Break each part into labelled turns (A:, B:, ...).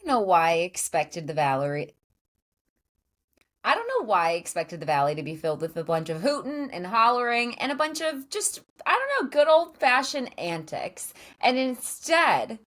A: know why I expected the Valerie. I don't know why I expected the valley to be filled with a bunch of hooting and hollering and a bunch of just, I don't know, good old fashioned antics. And instead,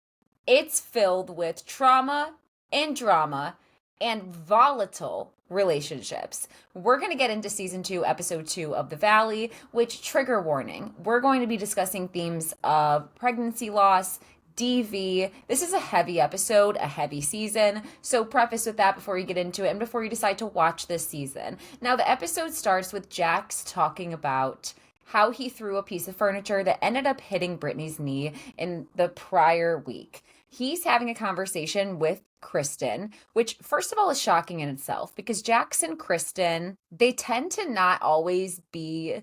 A: it's filled with trauma and drama and volatile relationships. We're going to get into season 2, episode 2 of The Valley, which, trigger warning, we're going to be discussing themes of pregnancy loss, DV. This is a heavy episode, a heavy season. So, preface with that before you get into it and before you decide to watch this season. Now, the episode starts with Jax talking about how he threw a piece of furniture that ended up hitting Brittany's knee in the prior week. He's having a conversation with Kristen, which, first of all, is shocking in itself because Jax and Kristen, they tend to not always be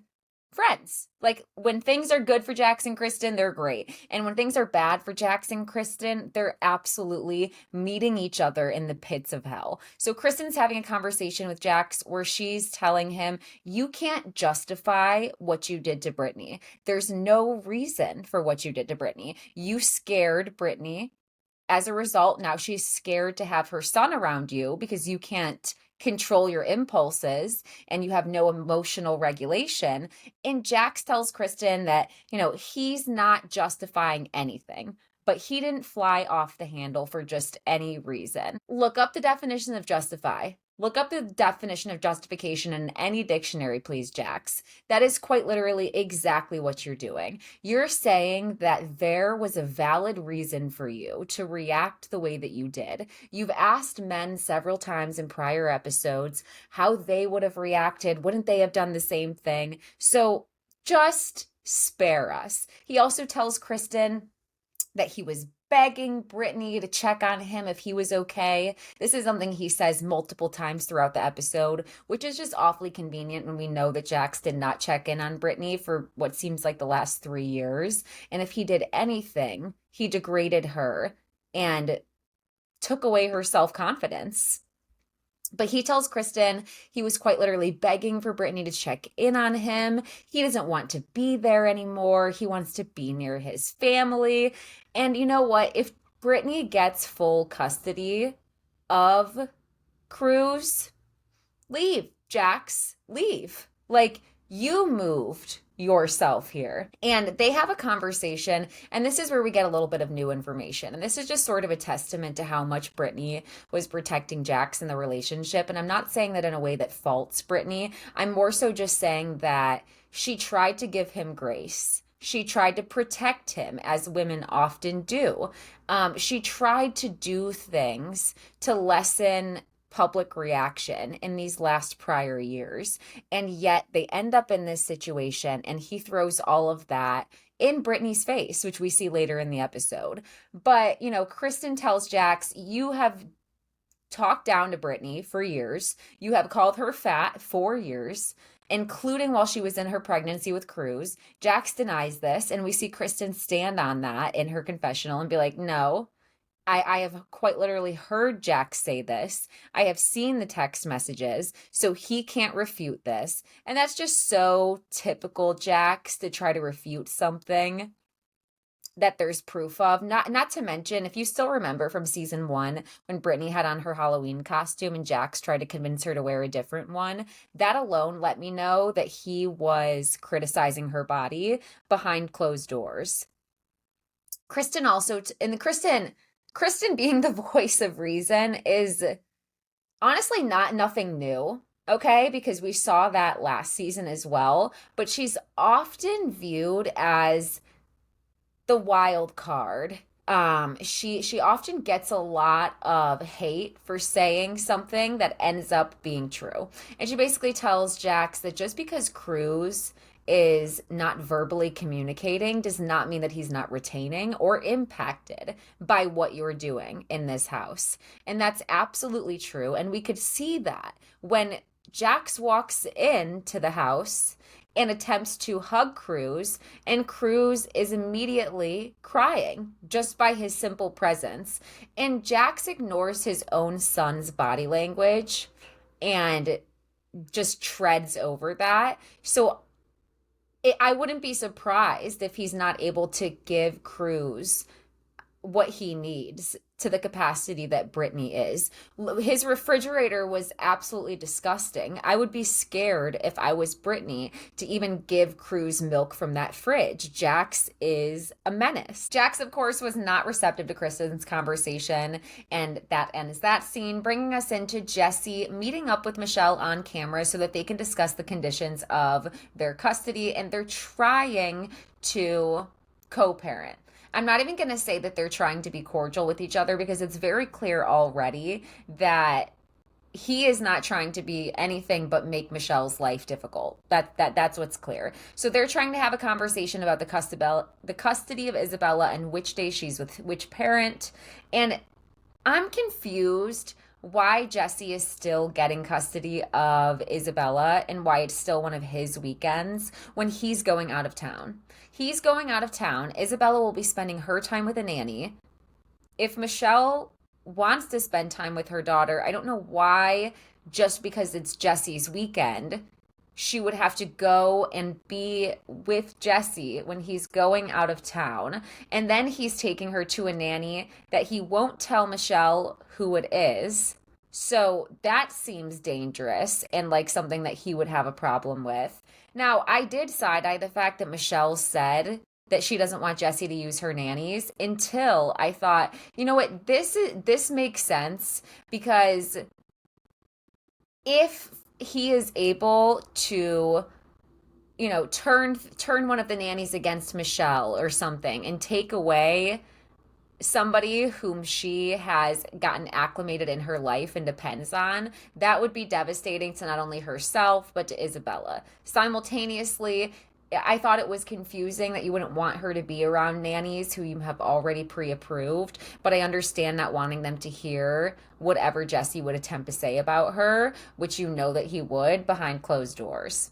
A: friends. Like when things are good for Jax and Kristen, they're great. And when things are bad for Jax and Kristen, they're absolutely meeting each other in the pits of hell. So Kristen's having a conversation with Jax where she's telling him, you can't justify what you did to Brittany. There's no reason for what you did to Brittany. You scared Brittany. As a result, now she's scared to have her son around you because you can't control your impulses and you have no emotional regulation. And Jax tells Kristen that, he's not justifying anything, but he didn't fly off the handle for just any reason. Look up the definition of justify. Look up the definition of justification in any dictionary, please, Jax. That is quite literally exactly what you're doing. You're saying that there was a valid reason for you to react the way that you did. You've asked men several times in prior episodes how they would have reacted. Wouldn't they have done the same thing? So just spare us. He also tells Kristen that he was begging Brittany to check on him if he was okay. This is something he says multiple times throughout the episode, which is just awfully convenient when we know that Jax did not check in on Brittany for what seems like the last 3 years. And if he did anything, he degraded her and took away her self-confidence. But he tells Kristen he was quite literally begging for Brittany to check in on him. He doesn't want to be there anymore. He wants to be near his family. And you know what? If Brittany gets full custody of Cruz, leave, Jax, leave. Like, you moved yourself here. And they have a conversation, and this is where we get a little bit of new information. And this is just sort of a testament to how much Brittany was protecting Jax in the relationship. And I'm not saying that in a way that faults Brittany. I'm more so just saying that she tried to give him grace. She tried to protect him, as women often do. She tried to do things to lessen public reaction in these last prior years. And yet they end up in this situation, and he throws all of that in Brittany's face, which we see later in the episode. But, Kristen tells Jax, you have talked down to Brittany for years. You have called her fat for years, including while she was in her pregnancy with Cruz. Jax denies this, and we see Kristen stand on that in her confessional and be like, no, I have quite literally heard Jax say this. I have seen the text messages, so he can't refute this. And that's just so typical Jax to try to refute something that there's proof of. Not to mention, if you still remember from season 1, when Brittany had on her Halloween costume and Jax tried to convince her to wear a different one, that alone let me know that he was criticizing her body behind closed doors. Kristen also, Kristen being the voice of reason is honestly nothing new, okay? Because we saw that last season as well, but she's often viewed as the wild card. She often gets a lot of hate for saying something that ends up being true. And she basically tells Jax that just because Cruz is not verbally communicating does not mean that he's not retaining or impacted by what you're doing in this house. And that's absolutely true. And we could see that when Jax walks into the house and attempts to hug Cruz, and Cruz is immediately crying just by his simple presence. And Jax ignores his own son's body language and just treads over that. So I wouldn't be surprised if he's not able to give Cruz what he needs to the capacity that Brittany is. His refrigerator was absolutely disgusting. I would be scared if I was Brittany to even give Cruz milk from that fridge. Jax is a menace. Jax, of course, was not receptive to Kristen's conversation, and that ends that scene, bringing us into Jesse meeting up with Michelle on camera so that they can discuss the conditions of their custody, and they're trying to co-parent. I'm not even going to say that they're trying to be cordial with each other because it's very clear already that he is not trying to be anything but make Michelle's life difficult. That's what's clear. So they're trying to have a conversation about the custody of Isabella and which day she's with which parent. And I'm confused why Jesse is still getting custody of Isabella and why it's still one of his weekends when he's going out of town. He's going out of town. Isabella will be spending her time with a nanny. If Michelle wants to spend time with her daughter, I don't know why, just because it's Jesse's weekend, she would have to go and be with Jesse when he's going out of town. And then he's taking her to a nanny that he won't tell Michelle who it is. So that seems dangerous and like something that he would have a problem with. Now, I did side eye the fact that Michelle said that she doesn't want Jesse to use her nannies until I thought, you know what, this makes sense because if he is able to, you know, turn one of the nannies against Michelle or something and take away somebody whom she has gotten acclimated in her life and depends on, that would be devastating to not only herself, but to Isabella. Simultaneously, I thought it was confusing that you wouldn't want her to be around nannies who you have already pre-approved, but I understand not wanting them to hear whatever Jesse would attempt to say about her, which you know that he would behind closed doors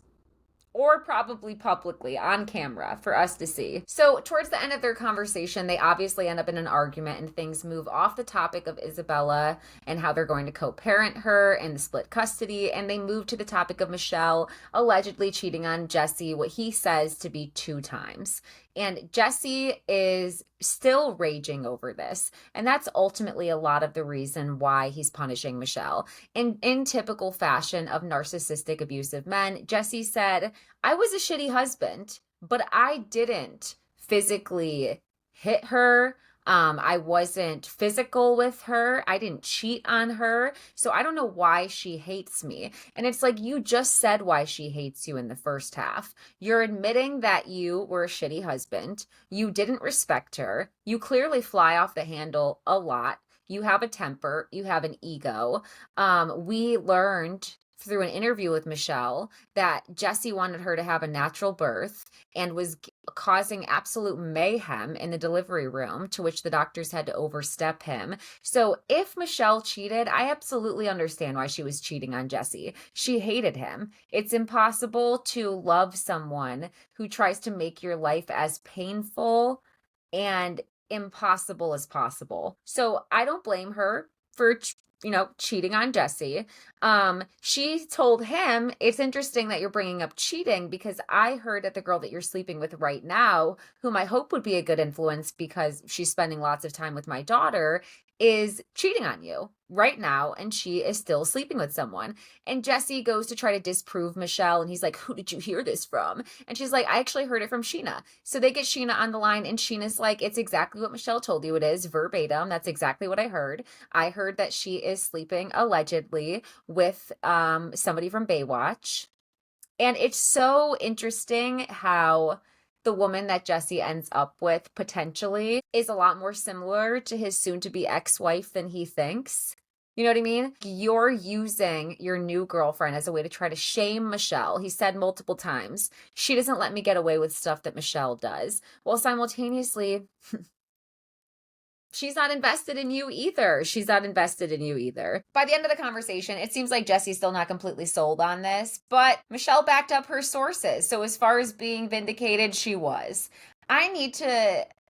A: or probably publicly on camera for us to see. So, towards the end of their conversation, they obviously end up in an argument and things move off the topic of Isabella and how they're going to co parent her and the split custody. And they move to the topic of Michelle allegedly cheating on Jesse, what he says to be 2 times. And Jesse is still raging over this. And that's ultimately a lot of the reason why he's punishing Michelle. In typical fashion of narcissistic abusive men, Jesse said, I was a shitty husband, but I didn't physically hit her. I wasn't physical with her. I didn't cheat on her. So I don't know why she hates me. And it's like, you just said why she hates you in the first half. You're admitting that you were a shitty husband. You didn't respect her. You clearly fly off the handle a lot. You have a temper. You have an ego. We learned through an interview with Michelle that Jesse wanted her to have a natural birth and was causing absolute mayhem in the delivery room, to which the doctors had to overstep him. So if Michelle cheated, I absolutely understand why she was cheating on Jesse. She hated him. It's impossible to love someone who tries to make your life as painful and impossible as possible. So I don't blame her for cheating on Jesse. She told him, it's interesting that you're bringing up cheating because I heard that the girl that you're sleeping with right now, whom I hope would be a good influence because she's spending lots of time with my daughter, is cheating on you right now, and she is still sleeping with someone. And Jesse goes to try to disprove Michelle, and he's like, who did you hear this from? And she's like, I actually heard it from Sheena. So they get Sheena on the line, and Sheena's like, it's exactly what Michelle told you it is, verbatim. That's exactly what I heard. I heard that she is sleeping allegedly with somebody from Baywatch. And it's so interesting how the woman that Jesse ends up with potentially is a lot more similar to his soon-to-be ex-wife than he thinks. You know what I mean? You're using your new girlfriend as a way to try to shame Michelle. He said multiple times, she doesn't let me get away with stuff that Michelle does. While simultaneously, she's not invested in you either. She's not invested in you either. By the end of the conversation, it seems like Jesse's still not completely sold on this, but Michelle backed up her sources. So as far as being vindicated, she was.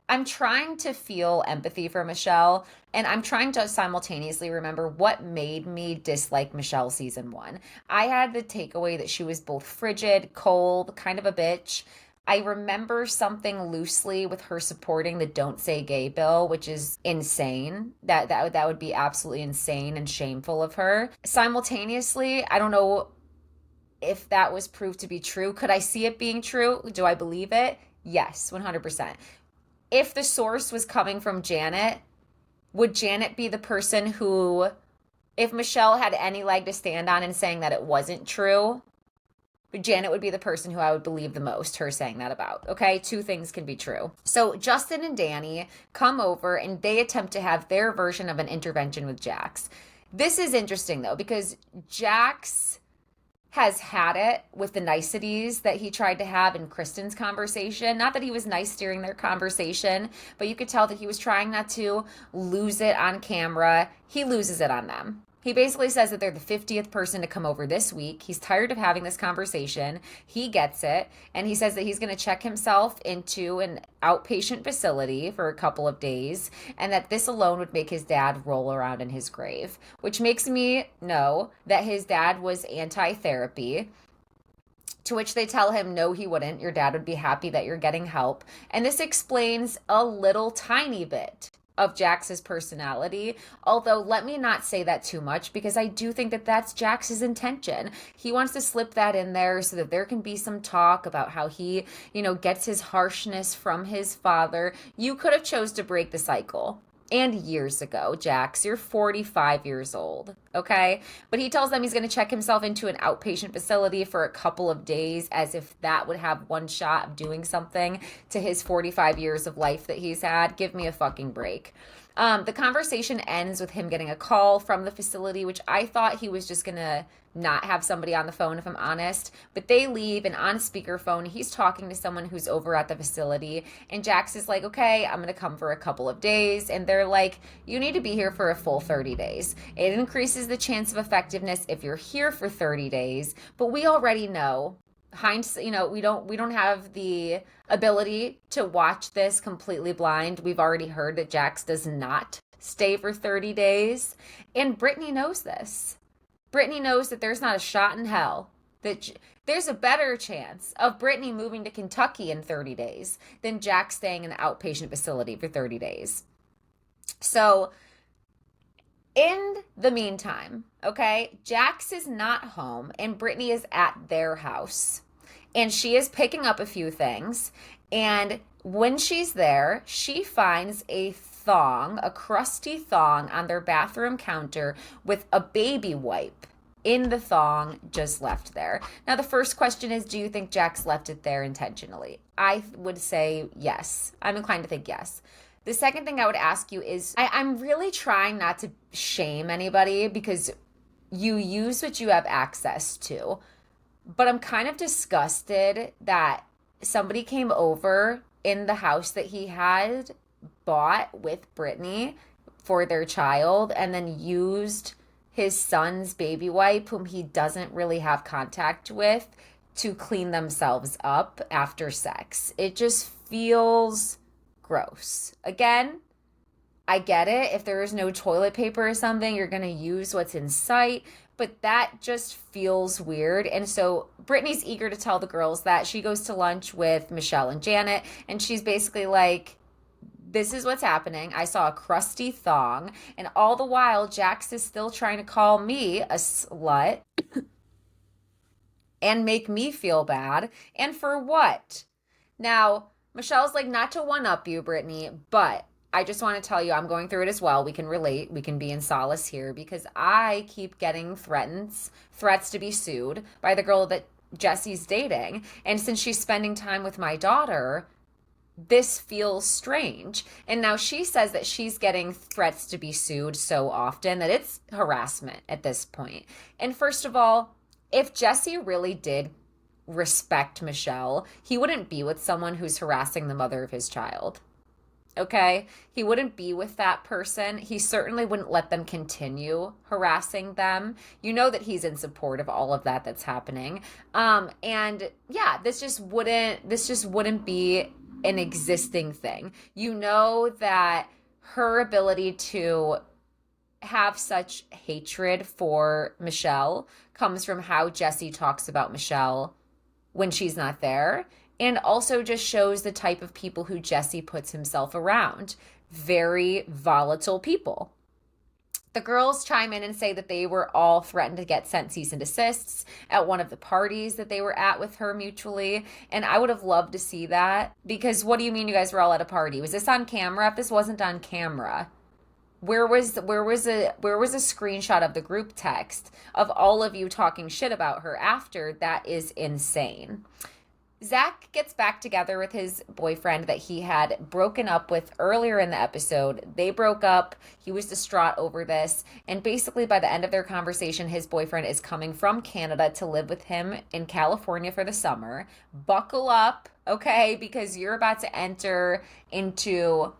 A: I'm trying to feel empathy for Michelle, and I'm trying to simultaneously remember what made me dislike Michelle season 1. I had the takeaway that she was both frigid, cold, kind of a bitch. I remember something loosely with her supporting the Don't Say Gay bill, which is insane. That would be absolutely insane and shameful of her. Simultaneously, I don't know if that was proved to be true. Could I see it being true? Do I believe it? Yes, 100%. If the source was coming from Janet, would Janet be the person who, if Michelle had any leg to stand on in saying that it wasn't true, Janet would be the person who I would believe the most, her saying that about. Okay, two things can be true. So Justin and Danny come over and they attempt to have their version of an intervention with Jax. This is interesting though, because Jax has had it with the niceties that he tried to have in Kristen's conversation. Not that he was nice during their conversation, but you could tell that he was trying not to lose it on camera. He loses it on them. He basically says that they're the 50th person to come over this week. He's tired of having this conversation. He gets it. And he says that he's going to check himself into an outpatient facility for a couple of days, and that this alone would make his dad roll around in his grave, which makes me know that his dad was anti-therapy. To which they tell him, no, he wouldn't. Your dad would be happy that you're getting help. And this explains a little tiny bit of Jax's personality. Although, let me not say that too much, because I do think that that's Jax's intention. He wants to slip that in there so that there can be some talk about how he, gets his harshness from his father. You could have chose to break the cycle. And years ago, Jax, you're 45 years old, okay? But he tells them he's going to check himself into an outpatient facility for a couple of days, as if that would have one shot of doing something to his 45 years of life that he's had. Give me a fucking break. The conversation ends with him getting a call from the facility, which I thought he was just going to not have somebody on the phone, if I'm honest. But they leave, and on speakerphone, he's talking to someone who's over at the facility. And Jax is like, okay, I'm going to come for a couple of days. And they're like, you need to be here for a full 30 days. It increases the chance of effectiveness if you're here for 30 days. But we already know, hindsight, we don't have the ability to watch this completely blind. We've already heard that Jax does not stay for 30 days. And Brittany knows this. Brittany knows that there's not a shot in hell that there's a better chance of Brittany moving to Kentucky in 30 days than Jax staying in the outpatient facility for 30 days. So in the meantime, okay, Jax is not home and Brittany is at their house. And she is picking up a few things. And when she's there, she finds a thong, a crusty thong on their bathroom counter with a baby wipe in the thong just left there. Now, the first question is, do you think Jax left it there intentionally? I would say yes. I'm inclined to think yes. The second thing I would ask you is, I'm really trying not to shame anybody because you use what you have access to. But I'm kind of disgusted that somebody came over in the house that he had bought with Brittany for their child and then used his son's baby wipe, whom he doesn't really have contact with, to clean themselves up after sex. It just feels gross. Again, I get it. If there is no toilet paper or something, you're going to use what's in sight. But that just feels weird. And so Brittany's eager to tell the girls that. She goes to lunch with Michelle and Janet. And she's basically like, this is what's happening. I saw a crusty thong. And all the while, Jax is still trying to call me a slut and make me feel bad. And for what? Now, Michelle's like, not to one-up you, Brittany, but I just want to tell you, I'm going through it as well. We can relate. We can be in solace here because I keep getting threats to be sued by the girl that Jesse's dating. And since she's spending time with my daughter, this feels strange. And now she says that she's getting threats to be sued so often that it's harassment at this point. And first of all, if Jesse really did respect Michelle, he wouldn't be with someone who's harassing the mother of his child. Okay? He wouldn't be with that person. He certainly wouldn't let them continue harassing them. You know that he's in support of all of that that's happening. And yeah, this just wouldn't be an existing thing. You know that her ability to have such hatred for Michelle comes from how Jesse talks about Michelle when she's not there. and also just shows the type of people who Jesse puts himself around. Very volatile people. The girls chime in and say that they were all threatened to get sent cease and desists at one of the parties that they were at with her mutually. And I would have loved to see that, because what do you mean you guys were all at a party? Was this on camera? If this wasn't on camera, where was a screenshot of the group text of all of you talking shit about her after? That is insane. Zach gets back together with his boyfriend that he had broken up with earlier in the episode. They broke up. He was distraught over this. And basically, by the end of their conversation, his boyfriend is coming from Canada to live with him in California for the summer. Buckle up, okay? Because you're about to enter into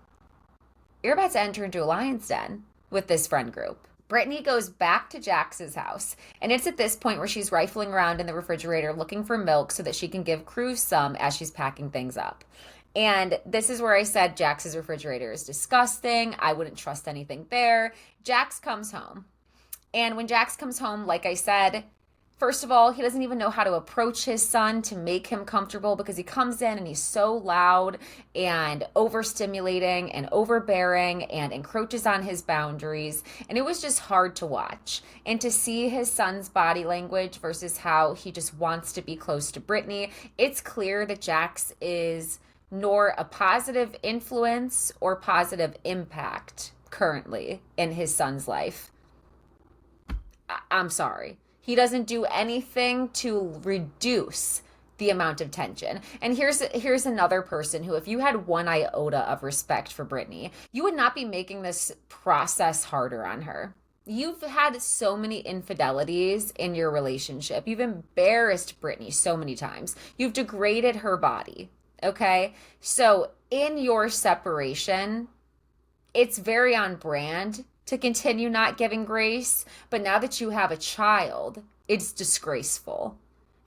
A: a lion's den with this friend group. Brittany goes back to Jax's house, and it's at this point where she's rifling around in the refrigerator looking for milk so that she can give Cruz some as she's packing things up. And this is where I said Jax's refrigerator is disgusting. I wouldn't trust anything there. Jax comes home. And when Jax comes home, like I said, first of all, he doesn't even know how to approach his son to make him comfortable, because he comes in and he's so loud and overstimulating and overbearing and encroaches on his boundaries. And it was just hard to watch. And to see his son's body language versus how he just wants to be close to Brittany, it's clear that Jax is nor a positive influence or positive impact currently in his son's life. I'm sorry. He doesn't do anything to reduce the amount of tension. And here's another person who, if you had one iota of respect for Brittany, you would not be making this process harder on her. You've had so many infidelities in your relationship. You've embarrassed Brittany so many times. You've degraded her body, okay? So in your separation, it's very on brand to continue not giving grace. But now that you have a child, it's disgraceful.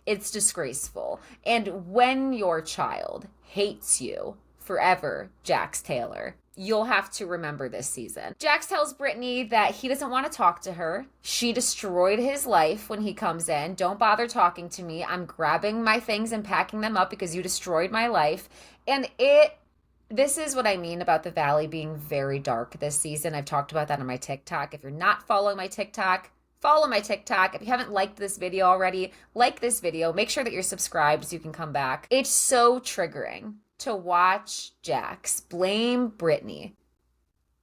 A: It's disgraceful. And when your child hates you forever, Jax Taylor, you'll have to remember this season. Jax tells Brittany that he doesn't want to talk to her. She destroyed his life when he comes in. Don't bother talking to me. I'm grabbing my things and packing them up because you destroyed my life. And this is what I mean about the Valley being very dark this season. I've talked about that on my TikTok. If you're not following my TikTok, follow my TikTok. If you haven't liked this video already, like this video. Make sure that you're subscribed so you can come back. It's so triggering to watch Jax blame Brittany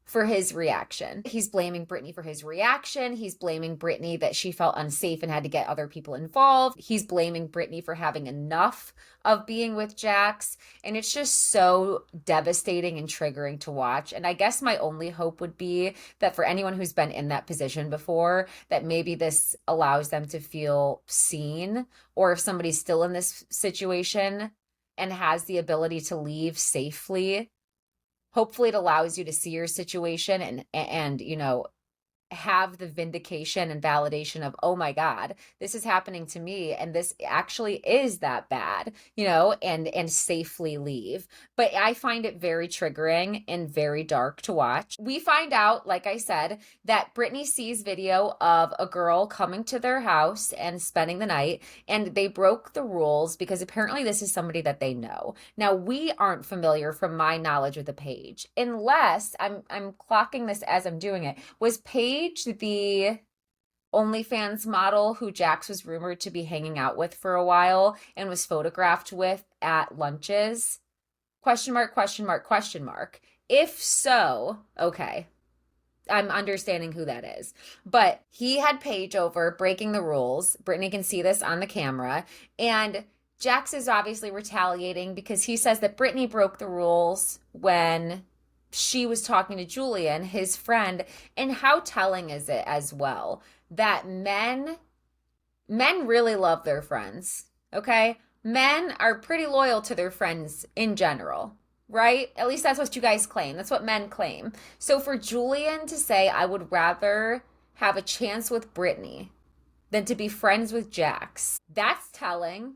A: for his reaction. He's blaming Brittany for his reaction. He's blaming Brittany that she felt unsafe and had to get other people involved. He's blaming Brittany for having enough of being with Jax. And it's just so devastating and triggering to watch. And I guess my only hope would be that for anyone who's been in that position before, that maybe this allows them to feel seen, or if somebody's still in this situation and has the ability to leave safely, hopefully it allows you to see your situation and have the vindication and validation of, oh my God, this is happening to me and this actually is that bad, and safely leave. But I find it very triggering and very dark to watch. We find out, like I said, that Brittany sees video of a girl coming to their house and spending the night, and they broke the rules because apparently this is somebody that they know. Now, we aren't familiar from my knowledge of the page, unless I'm clocking this as I'm doing it. Was Paige the OnlyFans model who Jax was rumored to be hanging out with for a while and was photographed with at lunches? Question mark, question mark, question mark. If so, okay, I'm understanding who that is. But he had Paige over breaking the rules. Brittany can see this on the camera. And Jax is obviously retaliating because he says that Brittany broke the rules when she was talking to Julian, his friend. And how telling is it as well that men really love their friends, okay? Men are pretty loyal to their friends in general, right? At least that's what you guys claim. That's what men claim. So for Julian to say, I would rather have a chance with Brittany than to be friends with Jax, that's telling.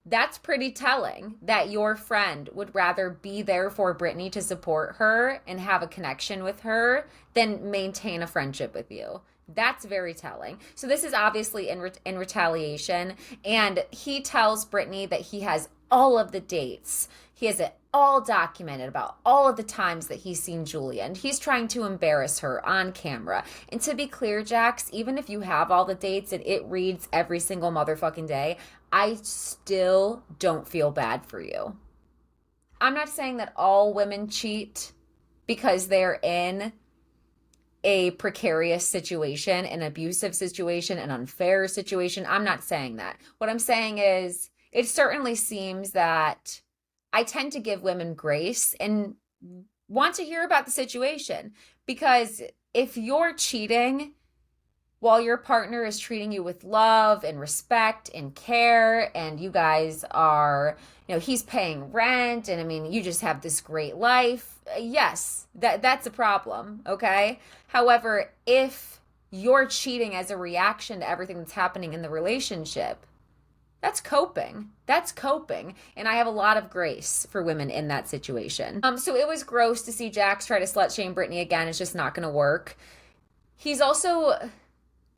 A: That's pretty telling that your friend would rather be there for Brittany to support her and have a connection with her than maintain a friendship with you. That's very telling. So this is obviously in retaliation. And he tells Brittany that he has all of the dates. He has it all documented about all of the times that he's seen Julia, and he's trying to embarrass her on camera. And to be clear, Jax, even if you have all the dates and it reads every single motherfucking day, I still don't feel bad for you. I'm not saying that all women cheat because they're in a precarious situation, an abusive situation, an unfair situation. I'm not saying that. What I'm saying is, it certainly seems that I tend to give women grace and want to hear about the situation. Because if you're cheating while your partner is treating you with love and respect and care, and you guys are, he's paying rent, and I mean, you just have this great life, yes, that's a problem, okay? However, if you're cheating as a reaction to everything that's happening in the relationship, that's coping. That's coping. And I have a lot of grace for women in that situation. So it was gross to see Jax try to slut shame Brittany again. It's just not going to work. He's also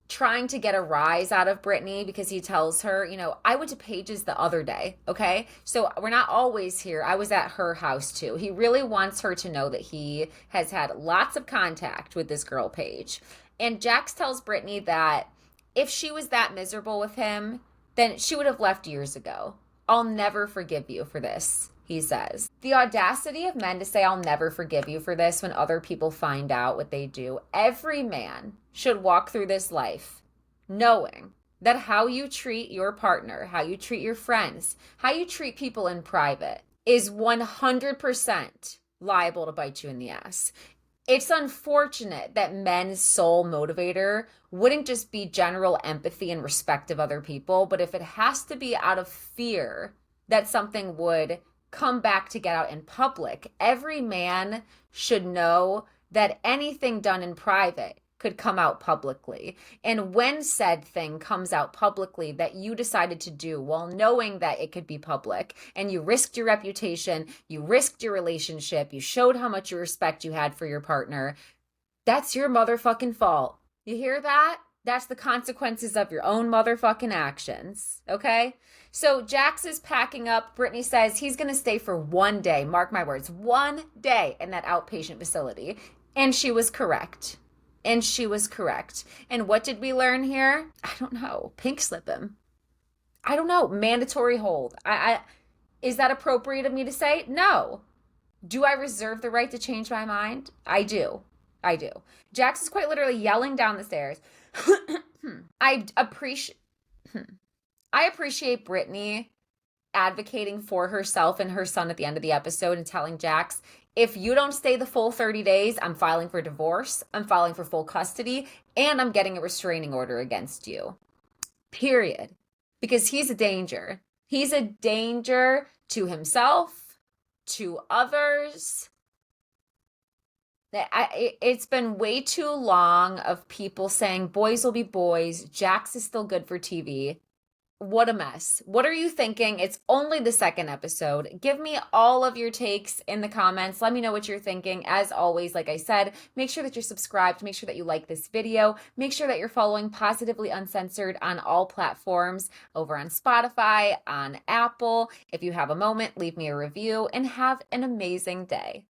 A: trying to get a rise out of Brittany because he tells her, I went to Paige's the other day, okay? So we're not always here. I was at her house too. He really wants her to know that he has had lots of contact with this girl, Paige. And Jax tells Brittany that if she was that miserable with him, then she would have left years ago. I'll never forgive you for this, he says. The audacity of men to say, I'll never forgive you for this when other people find out what they do. Every man should walk through this life knowing that how you treat your partner, how you treat your friends, how you treat people in private is 100% liable to bite you in the ass. It's unfortunate that men's sole motivator wouldn't just be general empathy and respect of other people, but if it has to be out of fear that something would come back to get out in public, every man should know that anything done in private could come out publicly. And when said thing comes out publicly that you decided to do while knowing that it could be public, and you risked your reputation, you risked your relationship, you showed how much respect you had for your partner, that's your motherfucking fault. You hear that? That's the consequences of your own motherfucking actions, okay? So Jax is packing up. Brittany says he's going to stay for 1 day, mark my words, 1 day in that outpatient facility. And she was correct. And she was correct. And what did we learn here? I don't know. Pink slip him. I don't know. Mandatory hold. Is that appropriate of me to say? No. Do I reserve the right to change my mind? I do. I do. Jax is quite literally yelling down the stairs. I appreciate Brittany advocating for herself and her son at the end of the episode and telling Jax, if you don't stay the full 30 days, I'm filing for divorce, I'm filing for full custody, and I'm getting a restraining order against you. Period. Because he's a danger. He's a danger to himself, to others. It's been way too long of people saying boys will be boys. Jax is still good for TV. What a mess. What are you thinking? It's only the second episode. Give me all of your takes in the comments. Let me know what you're thinking. As always, like I said, make sure that you're subscribed. Make sure that you like this video. Make sure that you're following Positively Uncensored on all platforms, over on Spotify, on Apple. If you have a moment, leave me a review, and have an amazing day.